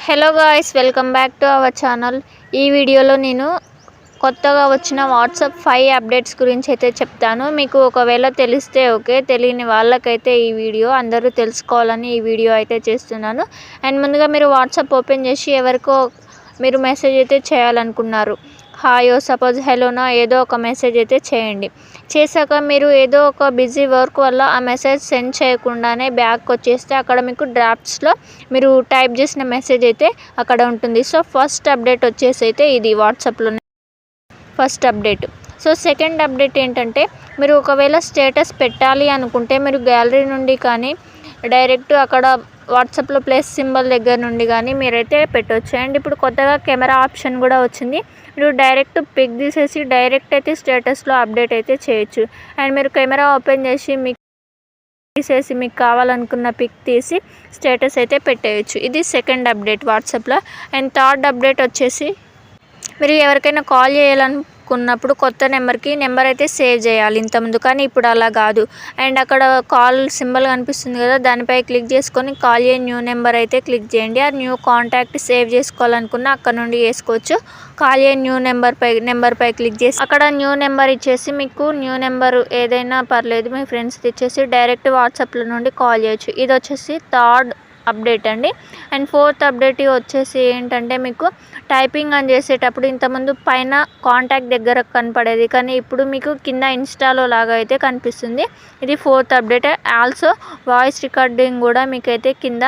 Hello guys, welcome back to our channel. ఈ వీడియోలో నేను కొత్తగా వచ్చిన వాట్సాప్ 5 అప్డేట్స్ గురించి అయితే చెప్తాను. మీకు ఒకవేళ తెలిస్తే ఓకే, తెలియని వాళ్ళకైతే ఈ వీడియో అందరూ తెలుసుకోవాలని ఈ వీడియో అయితే చేస్తున్నాను. అండ్ ముందుగా మీరు వాట్సాప్ ఓపెన్ చేసి ఎవరికో మీరు మెసేజ్ అయితే చేయాలనుకున్నారు, హాయో సపోజ్ హెలోనో ఏదో ఒక మెసేజ్ అయితే చేయండి. చేశాక మీరు ఏదో ఒక బిజీ వర్క్ వల్ల ఆ మెసేజ్ సెండ్ చేయకుండానే బ్యాక్ వచ్చేస్తే అక్కడ మీకు డ్రాఫ్ట్స్లో మీరు టైప్ చేసిన మెసేజ్ అయితే అక్కడ ఉంటుంది. సో ఫస్ట్ అప్డేట్ వచ్చేసి అయితే ఇది వాట్సాప్లోనే first update. So second update ఏంటంటే, మీరు ఒకవేళ స్టేటస్ పెట్టాలి అనుకుంటే మీరు గ్యాలరీ నుండి కానీ డైరెక్ట్ అక్కడ వాట్సాప్లో ప్లస్ సింబల్ దగ్గర నుండి కానీ మీరైతే పెట్టవచ్చు. అండ్ ఇప్పుడు కొత్తగా కెమెరా ఆప్షన్ కూడా వచ్చింది. మీరు డైరెక్ట్ పిక్ తీసేసి డైరెక్ట్ అయితే స్టేటస్లో అప్డేట్ అయితే చేయొచ్చు. అండ్ మీరు కెమెరా ఓపెన్ చేసి మీకు కావాలనుకున్న పిక్ తీసి స్టేటస్ అయితే పెట్టేయచ్చు. ఇది సెకండ్ అప్డేట్ వాట్సాప్లో. అండ్ థర్డ్ అప్డేట్ వచ్చేసి, మీరు ఎవరికైనా కాల్ చేయాలనుకున్నప్పుడు కొత్త నెంబర్ అయితే సేవ్ చేయాలి ఇంతకుముందు, కానీ ఇప్పుడు అలా కాదు. అండ్ అక్కడ కాల్ సింబల్ కనిపిస్తుంది కదా, దానిపై క్లిక్ చేసుకొని కాల్ ఏ న్యూ నెంబర్ అయితే క్లిక్ చేయండి. ఆ న్యూ కాంటాక్ట్ సేవ్ చేసుకోవాలనుకున్న అక్కడ నుండి చేసుకోవచ్చు. కాల్ ఏ న్యూ నెంబర్పై క్లిక్ చేసి అక్కడ న్యూ నెంబర్ ఇచ్చేసి మీకు న్యూ నెంబర్ ఏదైనా పర్లేదు మీ ఫ్రెండ్స్ది ఇచ్చేసి డైరెక్ట్ వాట్సాప్లో నుండి కాల్ చేయొచ్చు. ఇది వచ్చేసి థర్డ్ అప్డేట్ అండి. అండ్ ఫోర్త్ అప్డేట్ వచ్చేసి ఏంటంటే, మీకు టైపింగ్ అని చేసేటప్పుడు ఇంతకుముందు పైన కాంటాక్ట్ దగ్గర కనపడేది, కానీ ఇప్పుడు మీకు కింద ఇన్స్టాలో లాగా అయితే కనిపిస్తుంది. ఇది fourth update. Also voice recording కూడా మీకైతే కింద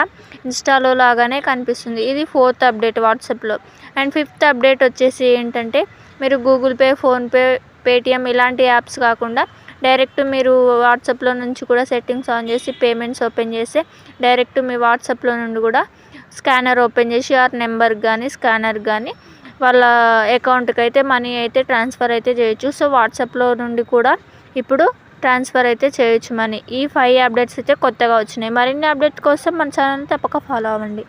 ఇన్స్టాలో లాగానే కనిపిస్తుంది. ఇది ఫోర్త్ అప్డేట్ వాట్సాప్లో. అండ్ ఫిఫ్త్ అప్డేట్ వచ్చేసి ఏంటంటే, మీరు గూగుల్ పే, ఫోన్పే, పేటిఎం ఇలాంటి యాప్స్ కాకుండా డైరెక్ట్ మీరు వాట్సాప్లో నుంచి కూడా సెట్టింగ్స్ ఆన్ చేసి పేమెంట్స్ ఓపెన్ చేసి డైరెక్ట్ మీ వాట్సాప్లో నుండి కూడా స్కానర్ ఓపెన్ చేసి ఆ నెంబర్కి కానీ స్కానర్కి కానీ వాళ్ళ అకౌంట్కి అయితే మనీ అయితే ట్రాన్స్ఫర్ అయితే చేయొచ్చు. సో వాట్సాప్లో నుండి కూడా ఇప్పుడు ట్రాన్స్ఫర్ అయితే చేయొచ్చు మనీ. ఈ 5 అప్డేట్స్ అయితే కొత్తగా వచ్చినాయి. మరిన్ని అప్డేట్ కోసం మన ఛానల్ తప్పక ఫాలో అవ్వండి.